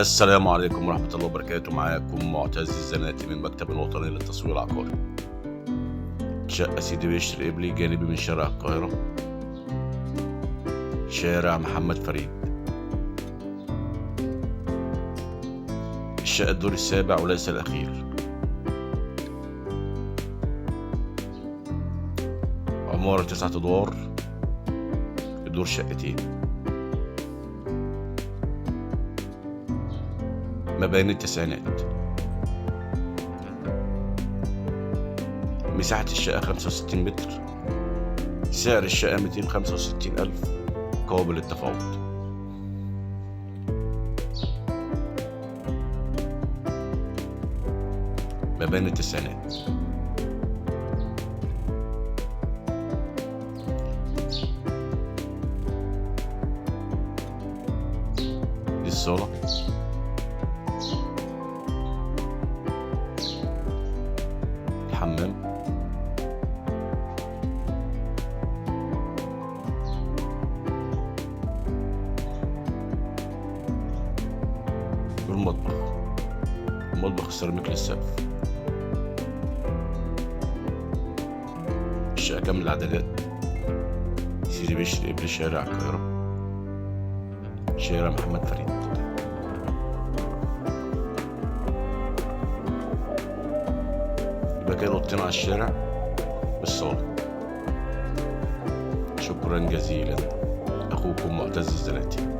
السلام عليكم ورحمة الله وبركاته. معاكم معتز الزناتي من المكتب الوطني للتسويق العقاري. شقة سيدي بشر قبلي جانبي من شارع القاهرة، شارع محمد فريد. الشقة الدور السابع وليس الأخير. عمارة 9 أدوار، الدور شقتين، مباني التسعينات. مساحة الشقة 65 متر. سعر الشقة 265,000 قابل للتفاوض. مباني التسعينات. دي الصالة، الحمام، والمطبخ. المطبخ السيراميك للسقف. الشقة كاملة العدادات، سيدي بشر قبل شارع القاهرة، شارع محمد فريد. يبقى كده اوضتين على الشارع بالصالة. شكرا جزيلا. أخوكم معتز الزناتي.